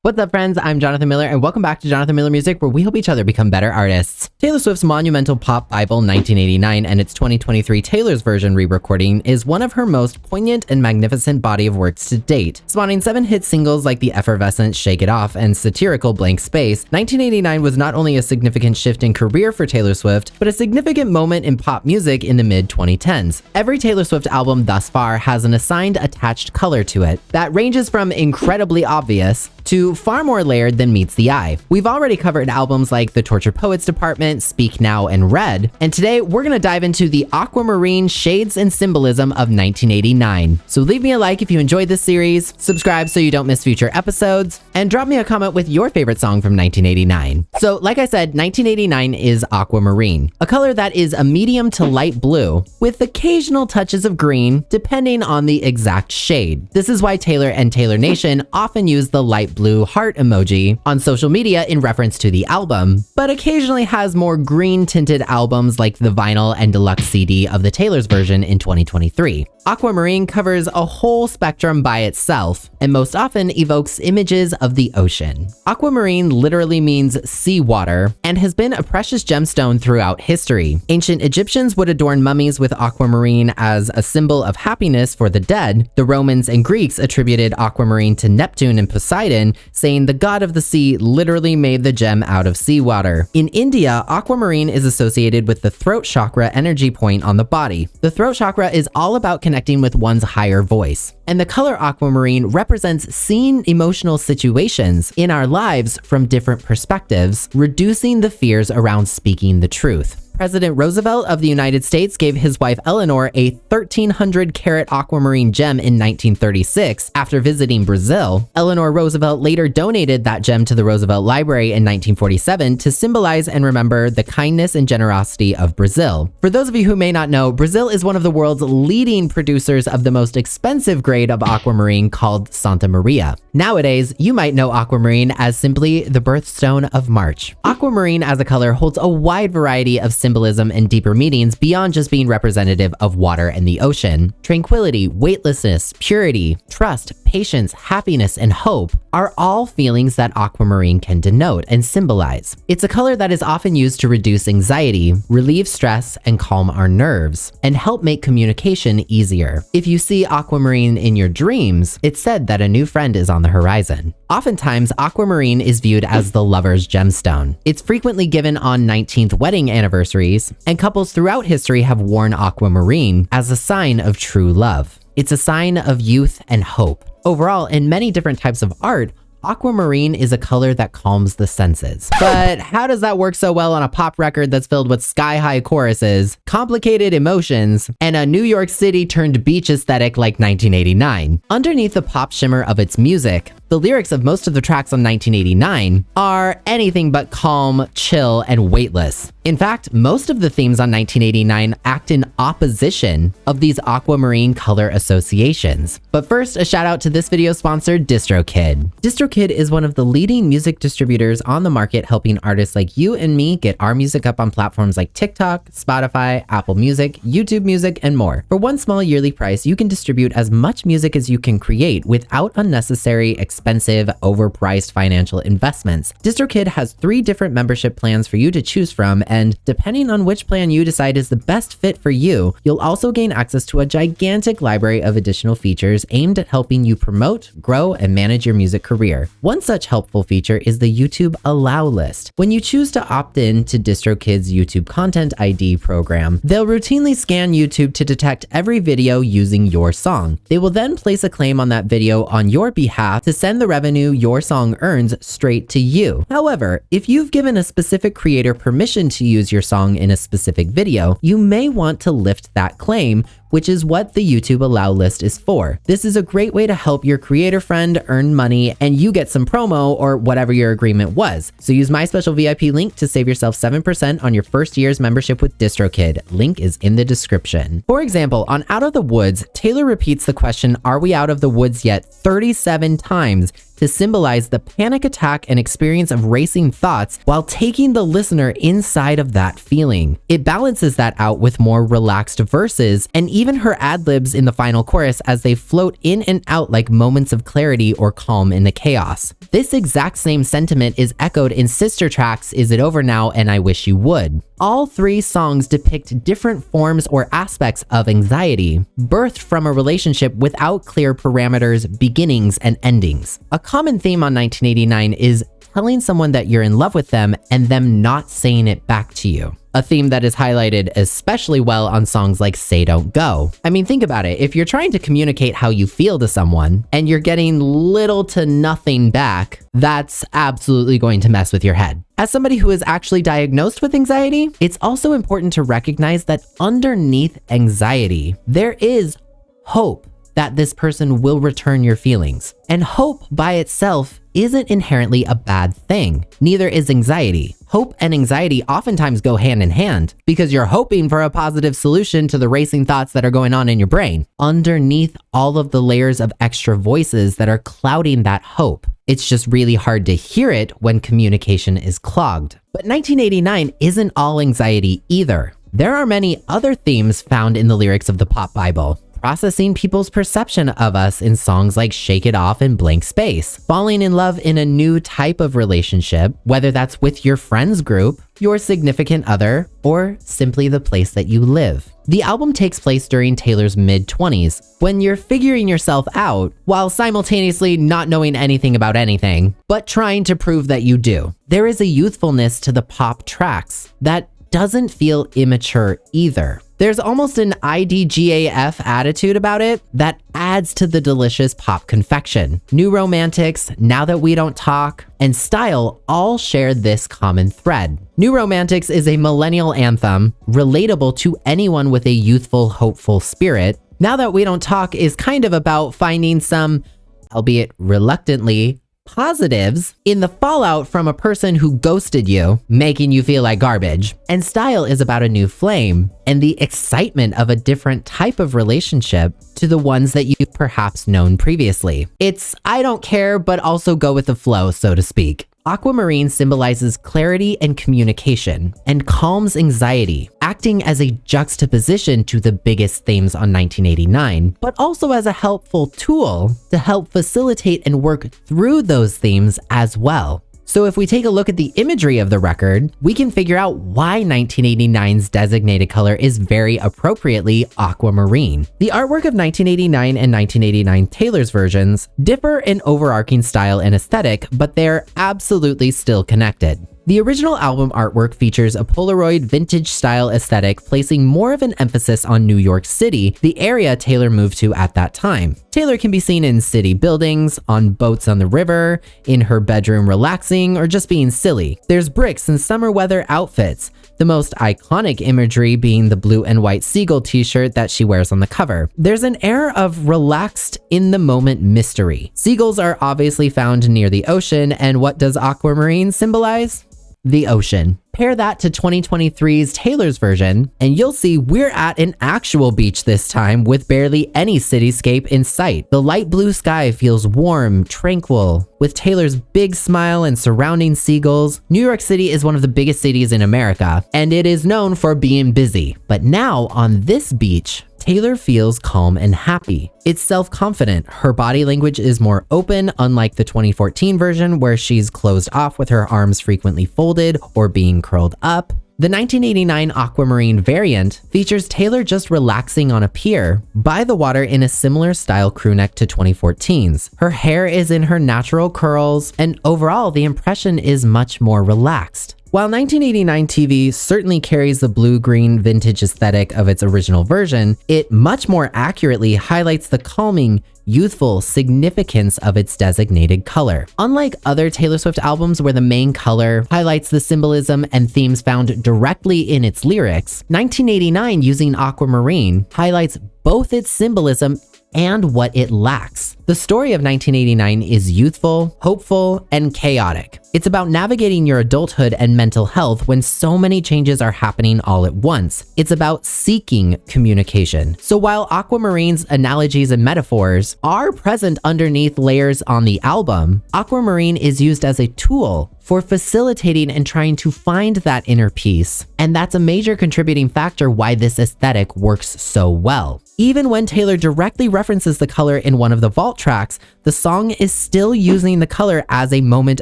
What's up, friends? I'm Jonathan Miller, and welcome back to Jonathan Miller Music, where we help each other become better artists. Taylor Swift's monumental pop Bible 1989 and its 2023 Taylor's version re-recording is one of her most poignant and magnificent body of works to date. Spawning 7 hit singles like the effervescent Shake It Off and satirical Blank Space, 1989 was not only a significant shift in career for Taylor Swift, but a significant moment in pop music in the mid-2010s. Every Taylor Swift album thus far has an assigned attached color to it that ranges from incredibly obvious to far more layered than meets the eye. We've already covered albums like The Tortured Poets Department, Speak Now, and Red, and today we're gonna dive into the Aquamarine shades and symbolism of 1989. So leave me a like if you enjoyed this series, subscribe so you don't miss future episodes, and drop me a comment with your favorite song from 1989. So like I said, 1989 is Aquamarine, a color that is a medium to light blue, with occasional touches of green, depending on the exact shade. This is why Taylor and Taylor Nation often use the light blue heart emoji on social media in reference to the album, but occasionally has more green tinted albums like the vinyl and deluxe CD of the Taylor's version in 2023. Aquamarine covers a whole spectrum by itself, and most often evokes images of the ocean. Aquamarine literally means sea water, and has been a precious gemstone throughout history. Ancient Egyptians would adorn mummies with aquamarine as a symbol of happiness for the dead. The Romans and Greeks attributed aquamarine to Neptune and Poseidon, saying the god of the sea literally made the gem out of seawater. In India, aquamarine is associated with the throat chakra energy point on the body. The throat chakra is all about connecting with one's higher voice, and the color aquamarine represents seeing emotional situations in our lives from different perspectives, reducing the fears around speaking the truth. President Roosevelt of the United States gave his wife Eleanor a 1,300 carat aquamarine gem in 1936 after visiting Brazil. Eleanor Roosevelt later donated that gem to the Roosevelt Library in 1947 to symbolize and remember the kindness and generosity of Brazil. For those of you who may not know, Brazil is one of the world's leading producers of the most expensive grade of aquamarine called Santa Maria. Nowadays, you might know aquamarine as simply the birthstone of March. Aquamarine as a color holds a wide variety of symbolism and deeper meanings beyond just being representative of water and the ocean. Tranquility, weightlessness, purity, trust, patience, happiness, and hope are all feelings that aquamarine can denote and symbolize. It's a color that is often used to reduce anxiety, relieve stress, and calm our nerves, and help make communication easier. If you see aquamarine in your dreams, it's said that a new friend is on the horizon. Oftentimes, aquamarine is viewed as the lover's gemstone. It's frequently given on 19th wedding anniversaries, and couples throughout history have worn aquamarine as a sign of true love. It's a sign of youth and hope. Overall, in many different types of art, aquamarine is a color that calms the senses. But how does that work so well on a pop record that's filled with sky-high choruses, complicated emotions, and a New York City turned beach aesthetic like 1989? Underneath the pop shimmer of its music, the lyrics of most of the tracks on 1989 are anything but calm, chill, and weightless. In fact, most of the themes on 1989 act in opposition of these aquamarine color associations. But first, a shout out to this video sponsor, DistroKid. DistroKid is one of the leading music distributors on the market, helping artists like you and me get our music up on platforms like TikTok, Spotify, Apple Music, YouTube Music, and more. For one small yearly price, you can distribute as much music as you can create without unnecessary expensive, overpriced financial investments. DistroKid has 3 different membership plans for you to choose from, and depending on which plan you decide is the best fit for you, you'll also gain access to a gigantic library of additional features aimed at helping you promote, grow, and manage your music career. One such helpful feature is the YouTube Allow list. When you choose to opt in to DistroKid's YouTube Content ID program, they'll routinely scan YouTube to detect every video using your song. They will then place a claim on that video on your behalf to send the revenue your song earns straight to you. However, if you've given a specific creator permission to use your song in a specific video, you may want to lift that claim, which is what the YouTube Allow list is for. This is a great way to help your creator friend earn money and you get some promo or whatever your agreement was. So use my special VIP link to save yourself 7% on your first year's membership with DistroKid. Link is in the description. For example, on Out of the Woods, Taylor repeats the question, "Are we out of the woods yet?" 37 times, to symbolize the panic attack and experience of racing thoughts while taking the listener inside of that feeling. It balances that out with more relaxed verses and even her ad-libs in the final chorus as they float in and out like moments of clarity or calm in the chaos. This exact same sentiment is echoed in sister tracks Is It Over Now and I Wish You Would. All three songs depict different forms or aspects of anxiety, birthed from a relationship without clear parameters, beginnings, and endings. A common theme on 1989 is telling someone that you're in love with them and them not saying it back to you. A theme that is highlighted especially well on songs like Say Don't Go. I mean, think about it. If you're trying to communicate how you feel to someone and you're getting little to nothing back, that's absolutely going to mess with your head. As somebody who is actually diagnosed with anxiety, it's also important to recognize that underneath anxiety, there is hope that this person will return your feelings. And hope by itself isn't inherently a bad thing. Neither is anxiety. Hope and anxiety oftentimes go hand in hand because you're hoping for a positive solution to the racing thoughts that are going on in your brain. Underneath all of the layers of extra voices that are clouding that hope, it's just really hard to hear it when communication is clogged. But 1989 isn't all anxiety either. There are many other themes found in the lyrics of the pop Bible. Processing people's perception of us in songs like Shake It Off and Blank Space, falling in love in a new type of relationship, whether that's with your friends group, your significant other, or simply the place that you live. The album takes place during Taylor's mid-20s, when you're figuring yourself out while simultaneously not knowing anything about anything, but trying to prove that you do. There is a youthfulness to the pop tracks that doesn't feel immature either. There's almost an IDGAF attitude about it that adds to the delicious pop confection. New Romantics, Now That We Don't Talk, and Style all share this common thread. New Romantics is a millennial anthem, relatable to anyone with a youthful, hopeful spirit. Now That We Don't Talk is kind of about finding some, albeit reluctantly, positives in the fallout from a person who ghosted you, making you feel like garbage. And Style is about a new flame and the excitement of a different type of relationship to the ones that you've perhaps known previously. It's I don't care, but also go with the flow, so to speak. Aquamarine symbolizes clarity and communication and calms anxiety, acting as a juxtaposition to the biggest themes on 1989, but also as a helpful tool to help facilitate and work through those themes as well. So if we take a look at the imagery of the record, we can figure out why 1989's designated color is very appropriately aquamarine. The artwork of 1989 and 1989 Taylor's versions differ in overarching style and aesthetic, but they're absolutely still connected. The original album artwork features a Polaroid vintage style aesthetic, placing more of an emphasis on New York City, the area Taylor moved to at that time. Taylor can be seen in city buildings, on boats on the river, in her bedroom relaxing, or just being silly. There's bricks and summer weather outfits, the most iconic imagery being the blue and white seagull t-shirt that she wears on the cover. There's an air of relaxed, in-the-moment mystery. Seagulls are obviously found near the ocean, and what does aquamarine symbolize? The ocean. Pair that to 2023's Taylor's version, and you'll see we're at an actual beach this time with barely any cityscape in sight. The light blue sky feels warm, tranquil. With Taylor's big smile and surrounding seagulls, New York City is one of the biggest cities in America, and it is known for being busy. But now on this beach, Taylor feels calm and happy. It's self-confident. Her body language is more open, unlike the 2014 version where she's closed off with her arms frequently folded or being curled up. The 1989 Aquamarine variant features Taylor just relaxing on a pier by the water in a similar style crewneck to 2014's. Her hair is in her natural curls, and overall the impression is much more relaxed. While 1989 TV certainly carries the blue-green vintage aesthetic of its original version, it much more accurately highlights the calming, youthful significance of its designated color. Unlike other Taylor Swift albums where the main color highlights the symbolism and themes found directly in its lyrics, 1989 using Aquamarine highlights both its symbolism and what it lacks. The story of 1989 is youthful, hopeful, and chaotic. It's about navigating your adulthood and mental health when so many changes are happening all at once. It's about seeking communication. So while Aquamarine's analogies and metaphors are present underneath layers on the album, Aquamarine is used as a tool for facilitating and trying to find that inner peace. And that's a major contributing factor why this aesthetic works so well. Even when Taylor directly references the color in one of the vault tracks, the song is still using the color as a moment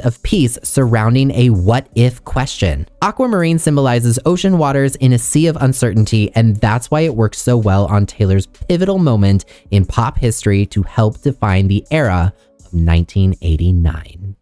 of peace surrounding a what-if question. Aquamarine symbolizes ocean waters in a sea of uncertainty, and that's why it works so well on Taylor's pivotal moment in pop history to help define the era of 1989.